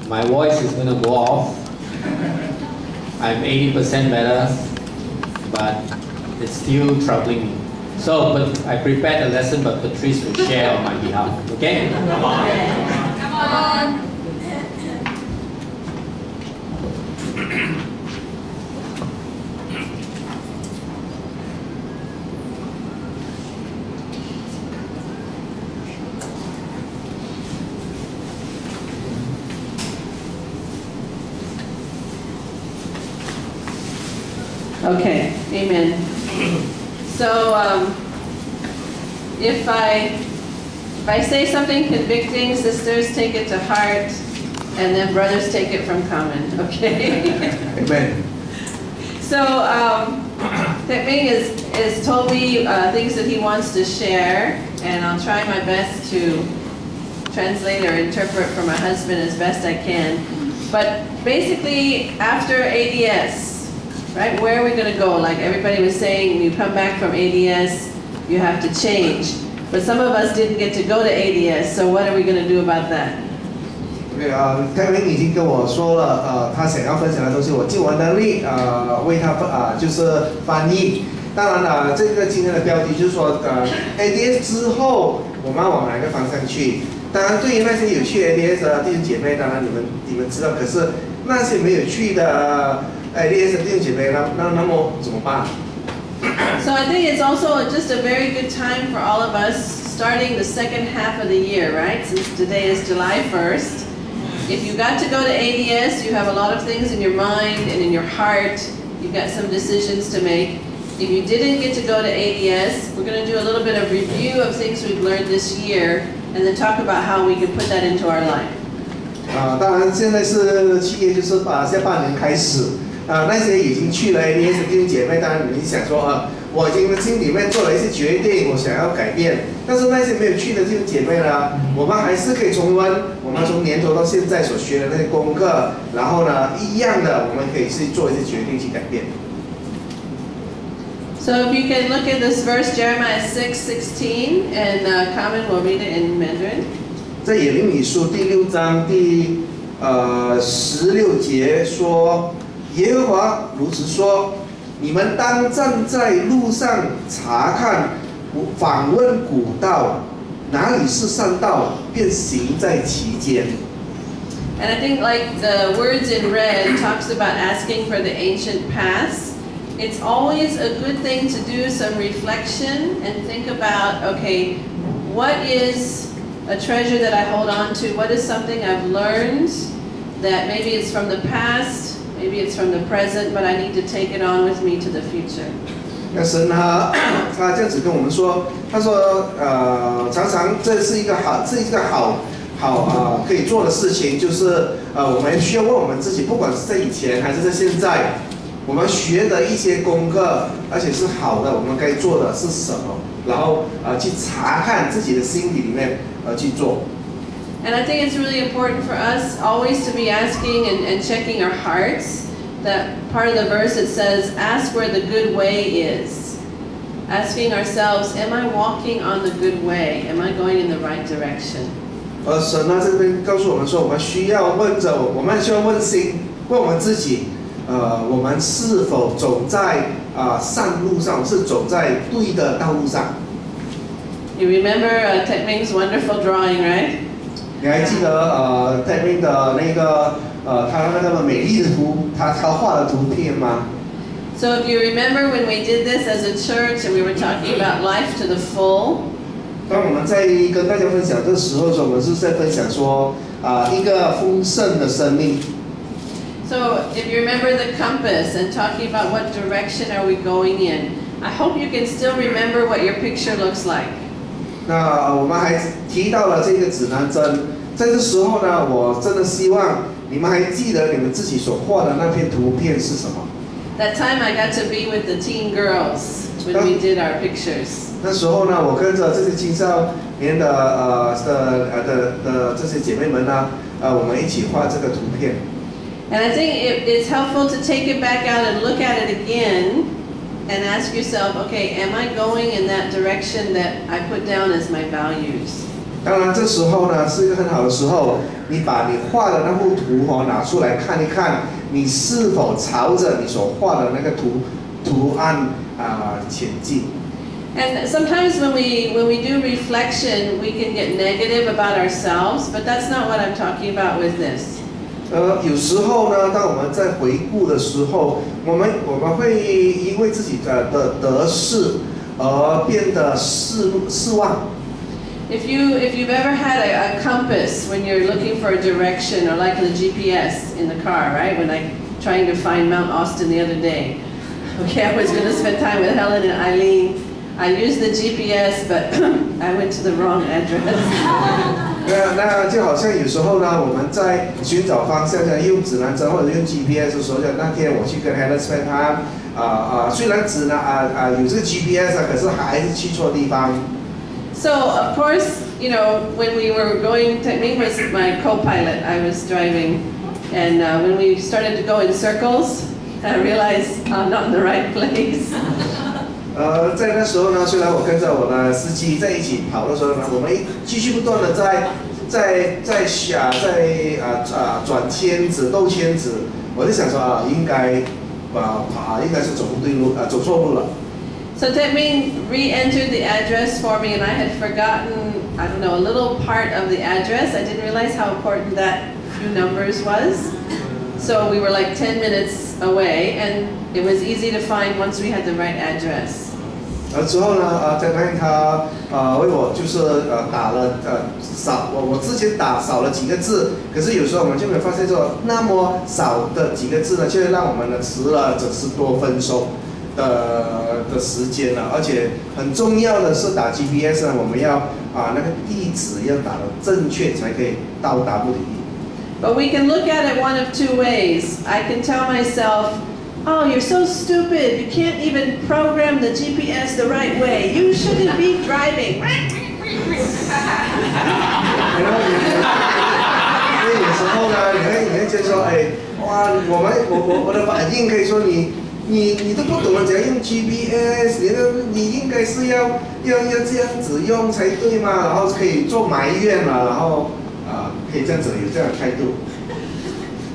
my voice is going to go off. I'm 80% better, but it's still troubling me. So, but I prepared a lesson, but Patrice will share on my behalf. Okay? Come on. Come on. Okay, amen. So if I say something convicting, sisters take it to heart, and then brothers take it from common, okay? Amen. So Tekming has told me things that he wants to share, and I'll try my best to translate or interpret for my husband as best I can. But basically, after ADS, right, where are we going to go? Like everybody was saying, you come back from ADS, you have to change. But some of us didn't get to go to ADS, so what are we going to do about that? Kevin 已经跟我说了，他想要分享的东西，我尽我能力为他就是翻译。当然了，这个今天的标题就是说ADS 之后我们要往哪个方向去？当然，对于那些有去 ADS 的弟兄姐妹，当然你们知道，可是那些没有去的ADS 的弟兄姐妹，那么怎么办？ So I think it's also just a very good time for all of us starting the second half of the year, right? Since today is July 1st. If you got to go to ADS, you have a lot of things in your mind and in your heart. You've got some decisions to make. If you didn't get to go to ADS, we're going to do a little bit of review of things we've learned this year and then talk about how we can put that into our life. 当然现在是7月，就是下半年开始。 那些已经去了 ADS 的弟兄姐妹，当然你想说我已经心里面做了一些决定，我想要改变。但是那些没有去的弟兄姐妹呢，我们还是可以重温我们从年头到现在所学的那些功课，然后呢，一样的我们可以去做一些决定去改变。So if you can look at this verse, Jeremiah 6:16, and Carmen will read it in Mandarin. 在耶利米书第6章第16节说。 耶和华如此说：你们当站在路上查看，访问古道，哪里是善道，便行在其间。And I think like the words in red talks about asking for the ancient paths. It's always a good thing to do some reflection and think about, okay, what is a treasure that I hold on to? What is something I've learned that maybe it's from the past? Maybe it's from the present, but I need to take it on with me to the future. 那神他这样子跟我们说，他说常常这是一个好可以做的事情，就是我们需要问我们自己，不管是在以前还是在现在，我们学的一些功课，而且是好的，我们该做的是什么，然后去查看自己的心底里面去做。 And I think it's really important for us always to be asking and checking our hearts. That part of the verse it says, ask where the good way is. Asking ourselves, am I walking on the good way? Am I going in the right direction? 神呢这边告诉我们说，我们需要问心，问我们自己，我们是否走在善路上，是走在对的道路上。 You remember Tekming's wonderful drawing, right? 你还记得Tekming 的那个他那么美丽的图，他画的图片吗？ So if you remember when we did this as a church and we were talking about life to the full. 当我们在跟大家分享的时候，我们是在分享说一个丰盛的生命。 So if you remember the compass and talking about what direction are we going in, I hope you can still remember what your picture looks like. 那我们还提到了这个指南针，在这时候呢，我真的希望你们还记得你们自己所画的那片图片是什么。 That time I got to be with the teen girls when we did our pictures. 那时候呢，我跟着这些青少年的这些姐妹们呢，我们一起画这个图片。 And I think it's helpful to take it back out and look at it again. And ask yourself, okay, am I going in that direction that I put down as my values? 当然，这时候呢是一个很好的时候，你把你画的那幅图拿出来看一看，你是否朝着你所画的那个图案前进。And sometimes when we do reflection, we can get negative about ourselves, but that's not what I'm talking about with this. 有时候呢，当我们在回顾的时候，我们会因为自己的得失而变得失望。If you've ever had a compass when you're looking for a direction, or like the GPS in the car, right? When I trying to find Mount Austin the other day. Okay, I was going to spend time with Helen and Eileen. I used the GPS, but I went to the wrong address. 那就好像有时候呢，我们在寻找方向呢，用指南针或者用 GPS 的时候，那天我去跟 Helen spend time，虽然指南有这个 GPS 可是还是去错地方。So of course, you know, when we were going, Ming was my co-pilot. I was driving, and when we started to go in circles, I realized I'm not in the right place. 在那时候呢，虽然我跟着我的司机在一起跑的时候呢，我们继续不断的在转圈子、兜圈子，我就想说应该是走不对路，走错路了。So Ming re-entered the address for me, and I had forgotten, I don't know, a little part of the address. I didn't realize how important that few numbers was. So we were like 10 minutes away, and it was easy to find once we had the right address. 之后呢，在那他为我就是打了我之前打少了几个字，可是有时候我们就会发现说，那么少的几个字呢，却让我们呢迟了90多分钟的时间了，而且很重要的是打 GPS 呢，我们要那个地址要打得正确才可以到达目的地。But we can look at it one of two ways. I can tell myself, "Oh, you're so stupid. You can't even program the GPS the right way. You shouldn't be driving." 所以有时候呢，你会觉得说，哇，我的反应可以说你都不懂得怎样用 GPS， 你应该是要这样子用才对嘛，然后可以做埋怨嘛，然后可以这样子有这样的态度。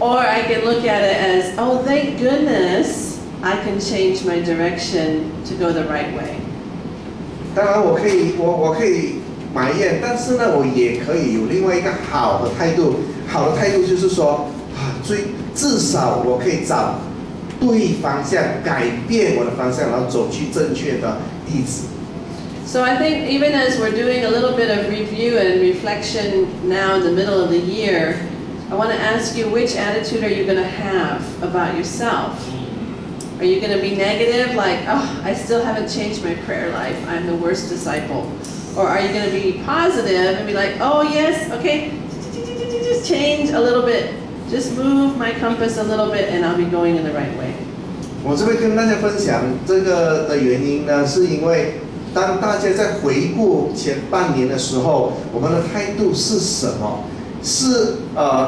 Or I can look at it as, oh, thank goodness I can change my direction to go the right way. 当然我可以埋怨，但是呢，我也可以有另外一个好的态度。好的态度就是说，至少我可以找对方向，改变我的方向，然后走去正确的地址。So I think even as we're doing a little bit of review and reflection now in the middle of the year, I want to ask you, which attitude are you going to have about yourself? Are you going to be negative, like, oh, I still haven't changed my prayer life, I'm the worst disciple? Or are you going to be positive and be like, oh yes, okay, just change a little bit, just move my compass a little bit and I'll be going in the right way? 我这边跟大家分享这个的原因呢，是因为当大家在回顾前半年的时候，我们的态度是什么？是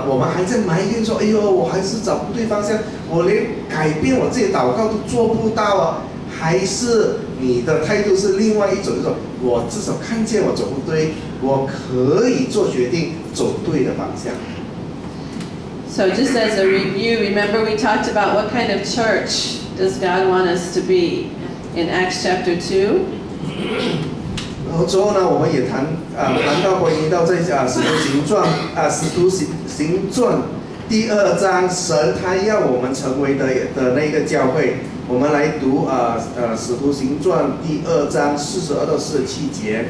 我们还在埋怨说，哎呦，我还是找不对方向，我连改变我自己的祷告都做不到啊？还是你的态度是另外一种，就是说我至少看见我走不对，我可以做决定，走对的方向。So just as a review, remember we talked about what kind of church does God want us to be in Acts chapter 2? 然后之后呢，我们也谈到回应到在使徒行传第2章，神他要我们成为的那个教会。我们来读使徒行传第2章42到47节。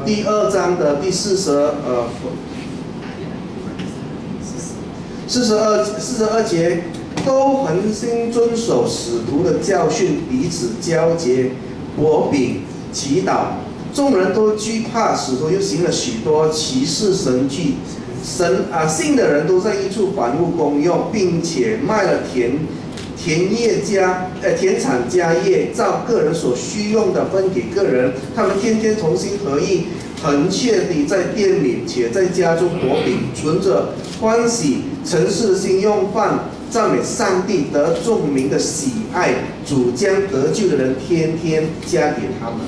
第2章的第42节，都恒心遵守使徒的教训，彼此交结，擘饼，祈祷。众人都惧怕使徒，又行了许多奇事神迹。信的人都在一处房屋公用，并且卖了田田产家业，照个人所需用的分给个人。他们天天同心合意，恒切地在店里且在家中薄饼，存着欢喜诚实的心用饭，赞美上帝，得众民的喜爱。主将得救的人天天加给他们。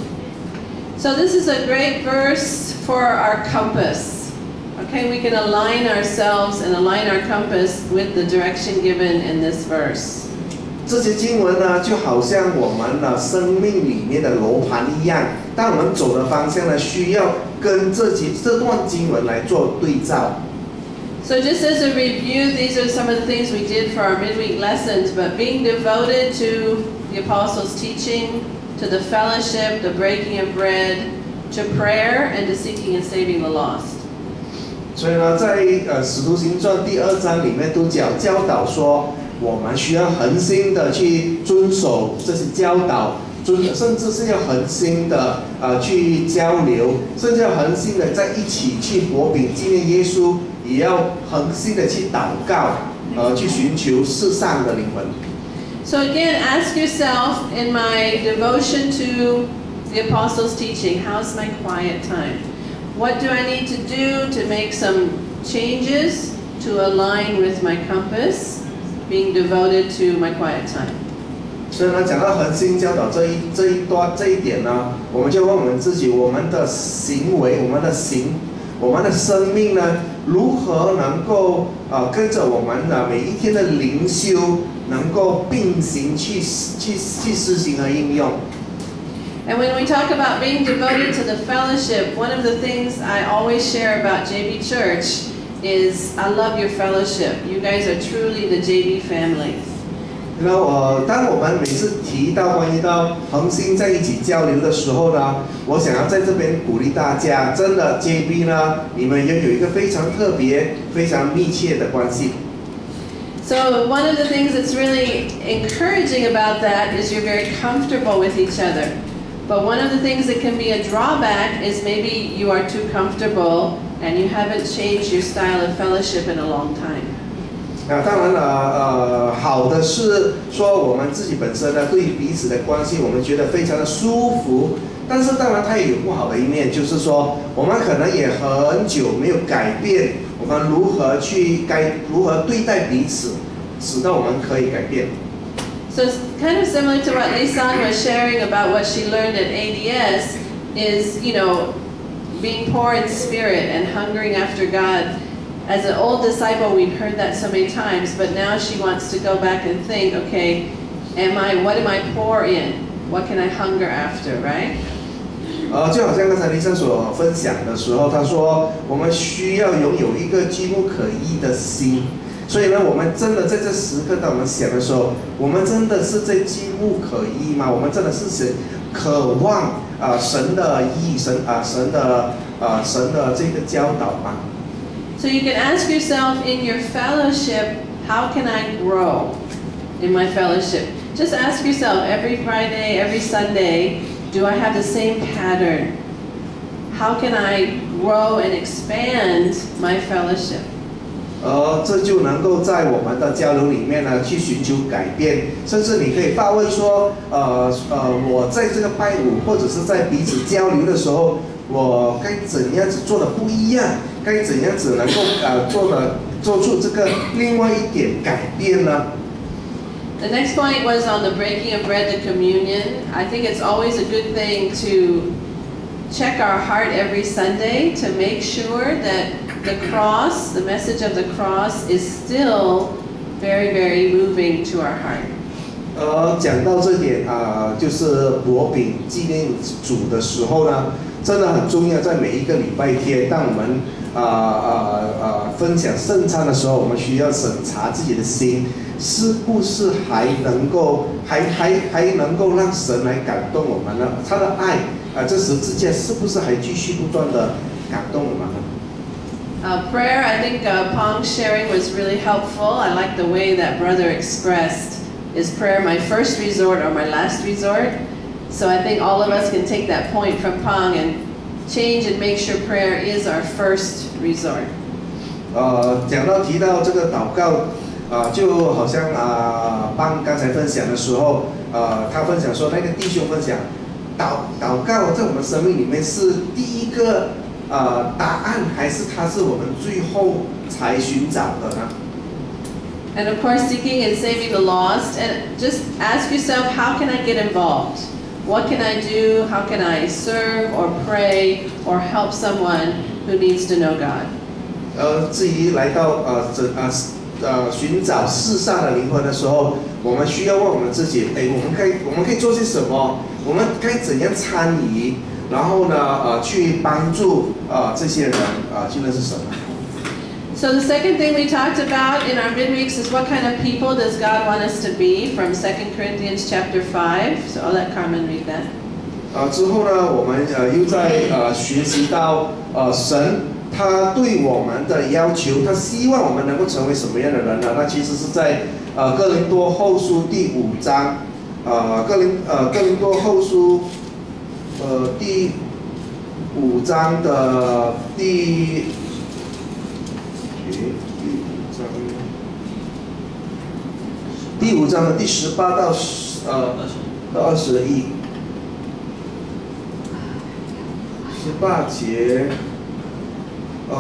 So this is a great verse for our compass. Okay, we can align ourselves and align our compass with the direction given in this verse. 这些经文呢，就好像我们的生命里面的罗盘一样，当我们走的方向呢，需要跟这段经文来做对照。So just as a review, these are some of the things we did for our midweek lessons, but being devoted to the apostles' teaching, to the fellowship, the breaking of bread, to prayer, and to seeking and saving the lost. 所以呢，在使徒行传第2章里面都教导说，我们需要恒心的去遵守这些教导，甚至是要恒心的去交流，甚至要恒心的在一起去薄饼纪念耶稣，也要恒心的去祷告，去寻求世上的灵魂。So again, ask yourself, in my devotion to the apostles' teaching, how's my quiet time? What do I need to do to make some changes to align with my compass, being devoted to my quiet time? 所以呢，讲到恒心教导这一点呢，我们就问我们自己，我们的行为、我们的生命呢，如何能够跟着我们的每一天的灵修，能够并行去施行和应用。And when we talk about being devoted to the fellowship, one of the things I always share about JB Church is I love your fellowship. You guys are truly the JB family. 然后当我们每次提到关于到恒心在一起交流的时候呢，我想要在这边鼓励大家，真的 JB 呢，你们也有一个非常特别、非常密切的关系。So one of the things that's really encouraging about that is you're very comfortable with each other. But one of the things that can be a drawback is maybe you are too comfortable and you haven't changed your style of fellowship in a long time. 当然了，好的是说我们自己本身呢，对彼此的关系，我们觉得非常的舒服。但是当然它也有不好的一面，就是说我们可能也很久没有改变，我们如何对待彼此，使到我们可以改变。So it's kind of similar to what Lisan was sharing about what she learned at ADS is, being poor in spirit and hungering after God. As an old disciple, we've heard that so many times, but now she wants to go back and think, okay, what am I poor in? What can I hunger after, right? 就好像刚才李生所分享的时候，他说我们需要拥有一个居无可依的心。所以呢，我们真的在这时刻，当我们想的时候，我们真的是在居无可依吗？我们真的是渴望神的意义，神的这个教导吗？ So you can ask yourself in your fellowship, how can I grow in my fellowship? Just ask yourself every Friday, every Sunday, do I have the same pattern? How can I grow and expand my fellowship? 这就能够在我们的交流里面呢，去寻求改变，甚至你可以发问说，我在这个拜五或者是在彼此交流的时候，我该怎样子做的不一样？该怎样子能够做出这个另外一点改变呢？ The next point was on the breaking of bread, the communion. I think it's always a good thing to check our heart every Sunday to make sure that the cross, the message of the cross, is still very, very moving to our heart. 讲到这点就是薄饼纪念主的时候呢，真的很重要。在每一个礼拜天，当我们分享圣餐的时候，我们需要审查自己的心，是不是还能够让神来感动我们呢？他的爱这十字架是不是还继续不断的感动我们呢？ Prayer, I think Pong's sharing was really helpful. I like the way that brother expressed, is prayer my first resort or my last resort? So I think all of us can take that point from Pong and change and make sure prayer is our first resort. 提到这个祷告，就好像帮刚才分享的时候，他分享说那个弟兄分享，祷告在我们生命里面是第一个答案，还是它是我们最后才寻找的呢？ And of course, seeking and saving the lost. And just ask yourself, how can I get involved? What can I do? How can I serve or pray or help someone who needs to know God? 至于来到寻找世上的灵魂的时候，我们需要问我们自己，我们可以做些什么？我们该怎样参与？然后呢，去帮助这些人去认识神。 So the second thing we talked about in our midweeks is what kind of people does God want us to be from 2 Corinthians chapter 5. So I'll let Carmen read that. 之后呢，我们又在学习到神他对我们的要求，他希望我们能够成为什么样的人呢？那其实是在哥林多后书第5章，哥林多后书第5章的第5章的第18到21，18节，我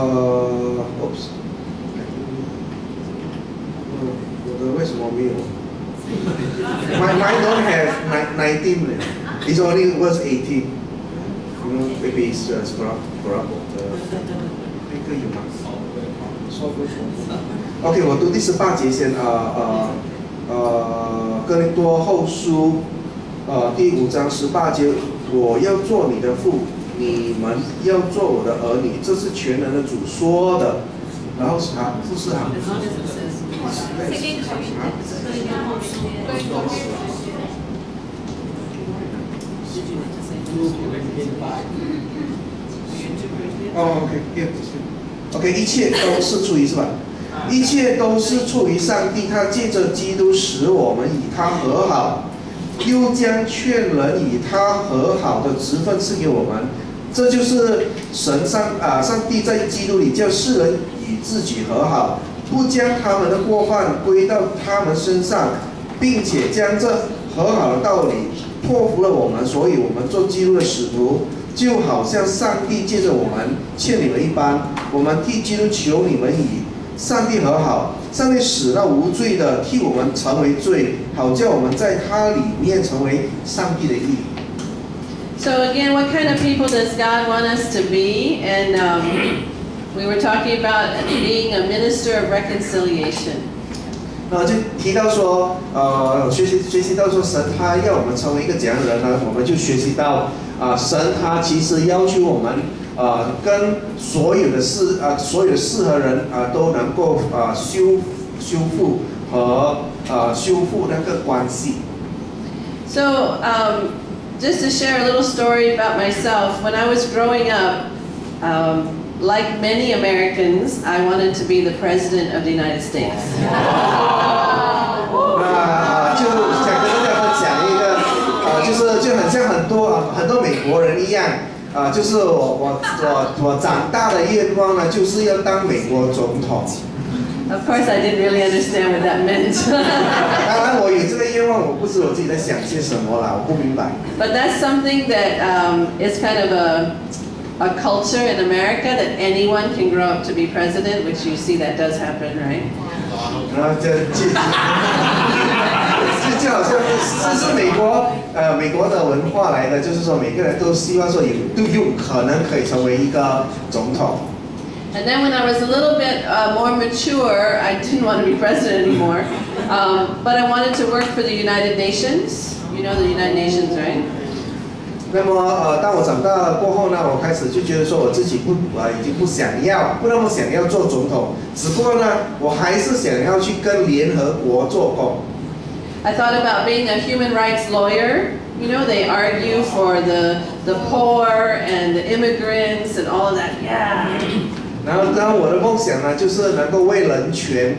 的为什么没有 ？Mine don't have 19. It's only verse 18. You know, maybe it's scrap. 那个有吗？OK， 我读第18节先哥林多后书第5章18节，我要做你的父，你们要做我的儿女，这是全能的主说的。然后不是啊。OK， 一切都是出于是吧？一切都是出于上帝，他借着基督使我们与他和好，又将劝人与他和好的职分赐给我们。这就是上帝在基督里叫世人与自己和好，不将他们的过犯归到他们身上，并且将这和好的道理托付了我们，所以我们做基督的使徒，就好像上帝借着我们劝你们一般。我们替基督求你们与上帝和好，上帝使那无罪的替我们成为罪，好叫我们在他里面成为上帝的义。So again, what kind of people does God want us to be? And we were talking about being a minister of reconciliation. 就提到说，学习到说，神他要我们成为一个怎样的人呢？我们就学习到，神他其实要求我们，跟所有的事和人都能够修复和修复那个关系。So just to share a little story about myself, when I was growing up, like many Americans, I wanted to be the President of the United States. 就想跟大家分享一个，就很像很多美国人一样，就是我长大的愿望呢，就是要当美国总统。Of course, I didn't really understand what that meant. 当然，我有这个愿望，我不知我自己在想些什么啦，我不明白。But that's something that is kind of a culture in America that anyone can grow up to be president, which you see that does happen, right? 就好像这是美国的文化来的，就是说每个人都希望说都有可能可以成为一个总统。And then when I was a little bit more mature, I didn't want to be president anymore, but I wanted to work for the United Nations. You know the United Nations, right? 那么当我长大过后呢，我开始就觉得说我自己已经不那么想要做总统，只不过呢，我还是想要去跟联合国做工。I thought about being a human rights lawyer. You know, they argue for the poor and the immigrants and all of that. Yeah. 然后我的梦想呢，就是能够为人权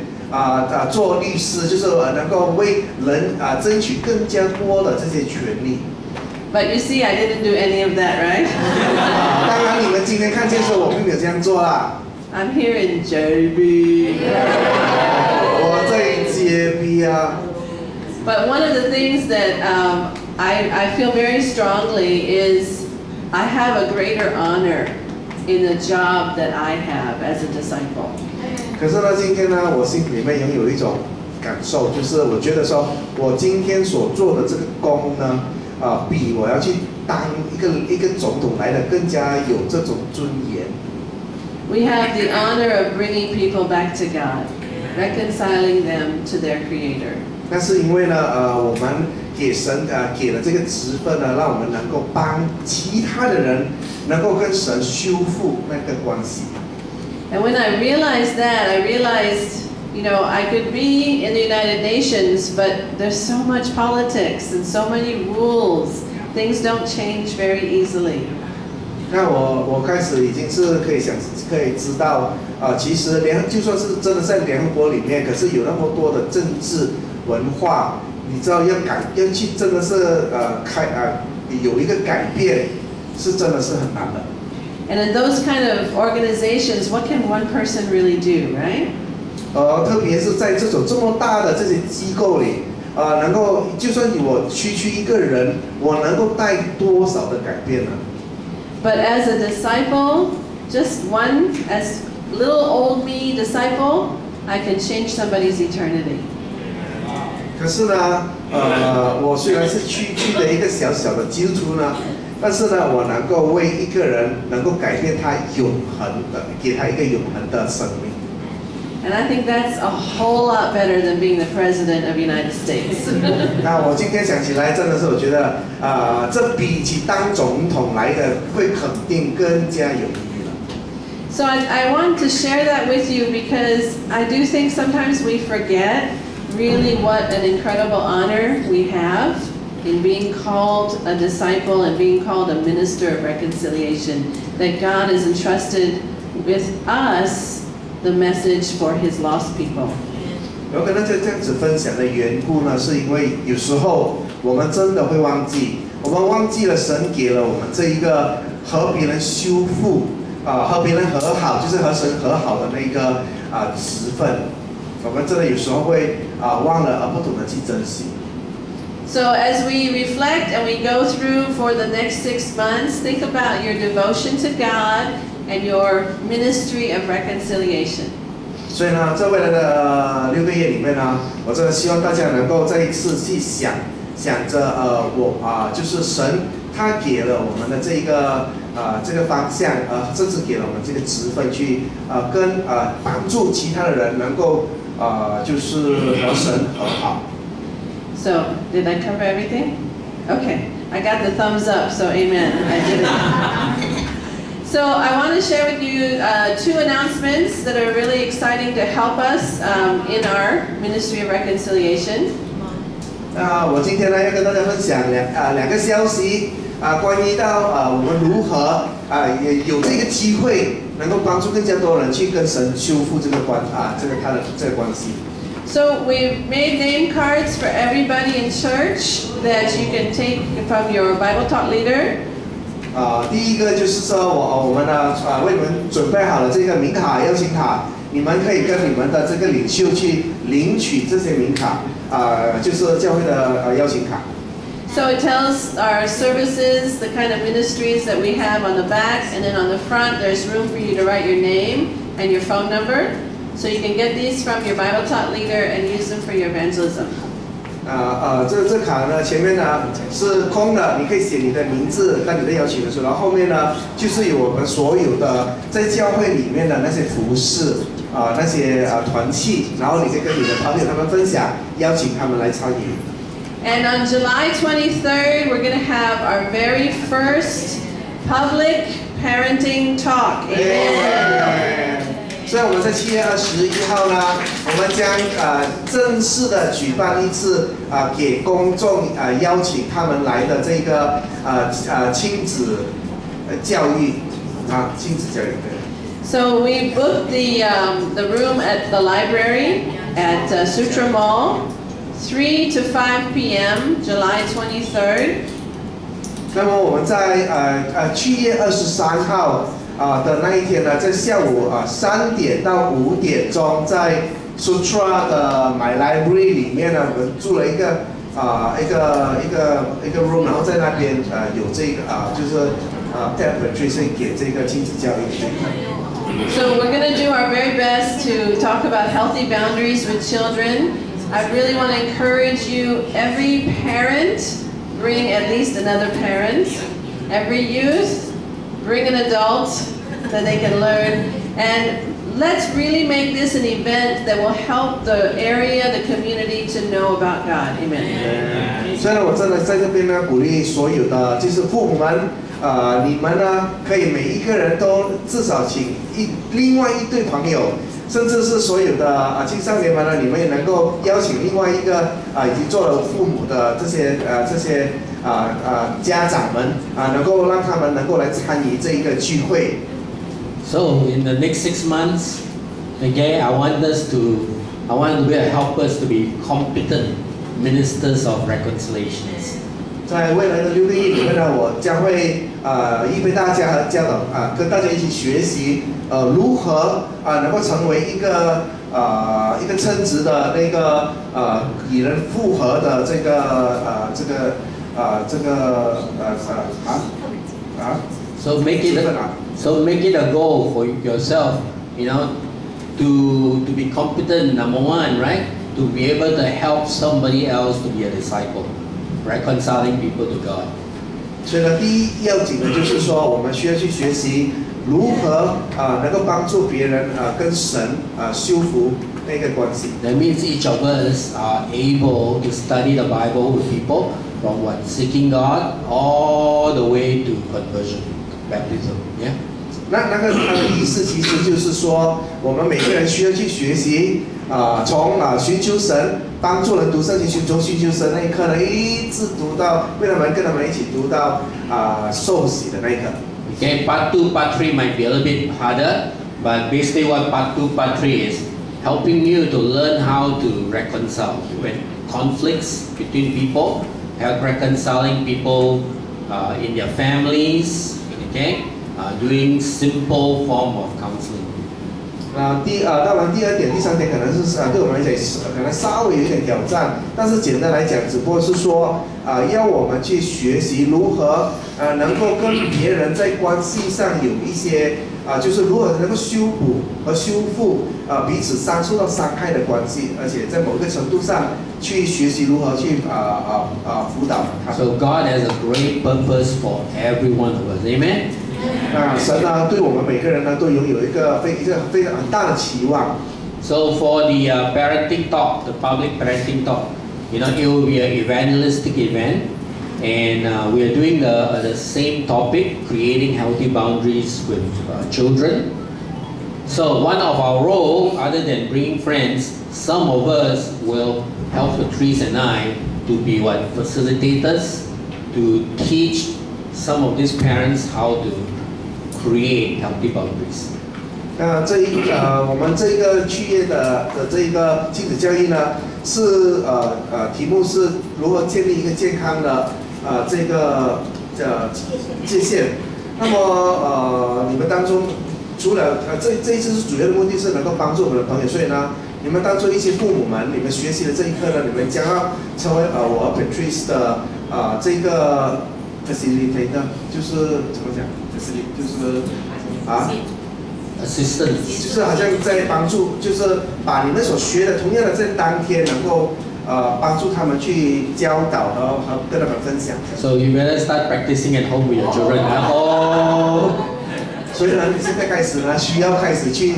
做律师，就是能够为人争取更加多的这些权利。But you see, I didn't do any of that, right? 当然，你们今天看见说我并没有这样做啦。I'm here in JB. 我在啊。But one of the things that I feel very strongly is I have a greater honor in the job that I have as a disciple. 可是呢，今天呢，我心里面拥有一种感受，就是我觉得说，我今天所做的这个工呢，比我要去当一个总统来的更加有这种尊严。We have the honor of bringing people back to God, reconciling them to their Creator. 那是因为呢，我们给神给了这个职分呢，让我们能够帮其他的人能够跟神修复那个关系。And when I realized that, I realized, you know, I could be in the United Nations, but there's so much politics and so many rules. Things don't change very easily. 那我开始已经是可以知道，其实就算是真的在联合国里面，可是有那么多的政治文化，你知道要去真的是有一个改变，是真的是很难的。And in those kind of organizations, what can one person really do, right? 特别是在这种这么大的这些机构里，能够就算我区一个人，我能够带多少的改变呢？ But as a disciple, just one, as little old me disciple, I can change somebody's eternity. 可是呢，我虽然是区的一个小小的基督徒呢，但是呢，我能够为一个人能够改变他永恒的，给他一个永恒的生命。And I think that's a whole lot better than being the president of the United States. 那我今天想起来，真的是我觉得，这比起当总统来的，会肯定更加有意义了。So I want to share that with you because I do think sometimes we forget really what an incredible honor we have in being called a disciple and being called a minister of reconciliation, that God has entrusted with us the message for His lost people. 有可能这样子分享的缘故呢，是因为有时候我们真的会忘记，我们忘记了神给了我们这一个和别人修复，和别人和好，就是和神和好的那个职分，我们真的有时候会忘了，而不懂得去珍惜。So as we reflect and we go through for the next 6 months, think about your devotion to God and your ministry of reconciliation. 所以呢，在未来的6个月里面呢，我真的希望大家能够再一次去想着就是神他给了我们的这个方向，甚至给了我们这个职分去跟帮助其他的人能够就是和神和好。So, did I cover everything? Okay, I got the thumbs up, so amen, I did it. So I want to share with you 2 announcements that are really exciting to help us in our ministry of reconciliation. 我今天呢要跟大家分享两个消息关于到我们如何有这个机会能够帮助更加多人去跟神修复他的这个关系。So we've made name cards for everybody in church that you can take from your Bible talk leader. 第一个就是说我们呢为你们准备好了这个名卡邀请卡，你们可以跟你们的这个领袖去领取这些名卡，就是教会的邀请卡。So it tells our services, the kind of ministries that we have on the back, and then on the front there's room for you to write your name and your phone number. So you can get these from your Bible taught leader and use them for your evangelism. 这卡呢前面呢是空的，你可以写你的名字跟你的邀请的书，然后后面呢就是有我们所有的在教会里面的那些服饰那些团契，然后你再跟你的朋友他们分享，邀请他们来参与。And on July 23rd, we're going to have our very first public parenting talk. Amen. 所以我们在7月21号呢，我们将正式的举办一次给公众邀请他们来的这个亲子教育亲子教育。So we booked the room at the library at Sutra Mall, 3 to 5 p.m. July 23rd. 那么我们在7月23号。的那一天呢，在下午3点到5点钟，在 Sutra 的 My Library 里面呢，我们住了一个room， 然后在那边有这个就是Patrice 给这个亲子教育的这个。So we're going to do our very best to talk about healthy boundaries with children. I really want to encourage you, every parent, bring at least another parent. Every youth, bring an adult that they can learn. And let's really make this an event that will help the area, the community to know about God. Amen. 所以呢，我真的在这边呢，鼓励所有的就是父母们，你们呢可以每一个人都至少请另外一对朋友，甚至是所有的青少年们呢，你们也能够邀请另外一个已经做了父母的这些家长们能够让他们能够来参与这一个聚会。So in the next 6 months, okay, I want to be help us to be competent ministers of reconciliations. 在未来的6个月里面呢，我将会预备大家和教导跟大家一起学习如何能够成为一个称职的那个与人复合的这个So make it a goal for yourself, you know, to be competent. Number one, right, to be able to help somebody else to be a disciple, reconciling people to God. 所以呢，第一要紧的就是说，我们需要去学习如何能够帮助别人跟神修复那个关系。That means each of us are able to study the Bible with people from what seeking God all the way to conversion, baptism. Yeah. 那个它的意思其实就是说，我们每个人需要去学习从寻求神，帮助人读圣经，从寻求神那一刻呢，一直读到跟他们一起读到受洗的那一刻。Okay, part 2, part 3 might be a little bit harder, but basically what part 2, part 3 is helping you to learn how to reconcile when conflicts between people, help reconciling people in their families, okay, doing simple form of counseling. 当然第2点、第3点可能是对我们来讲可能稍微有一点挑战，但是简单来讲，只不过是说要我们去学习如何能够跟别人在关系上有一些就是如何能够修补和修复彼此受到伤害的关系，而且在某个程度上去学习如何去辅导他。So God has a great purpose for every one of us. Amen. 神呢对我们每个人呢都拥有一个非常很大的期望。So for the parenting talk, the public parenting talk, you know, it will be an evangelistic event, and we are doing the same topic, creating healthy boundaries with children. So one of our role, other than bringing friends, some of us will help Patrice and I to be facilitators, to teach some of these parents how to create healthy boundaries. 我们这个区业的这一个亲子教育呢，是题目是如何建立一个健康的这个界限。那么你们当中除了这一次是主要的目的是能够帮助我们的朋友，所以呢，你们当中一些父母们，你们学习的这一课呢，你们将要成为我 Patrice 的这个 facilitator， 就是怎么讲 facilitator 就是assistant， 就是好像在帮助，就是把你们所学的，同样的在当天能够帮助他们去教导和跟他们分享。So you better start practicing at home with your children. 所以呢，你现在开始呢，需要开始去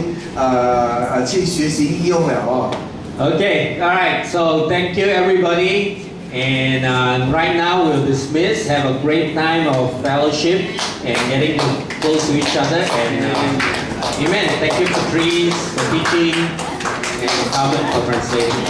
学习应用了哦。Okay, all right. So thank you everybody, and right now we'll dismiss. Have a great time of fellowship and getting close to each other. And amen. Thank you Patrice for teaching and Carmen for translating.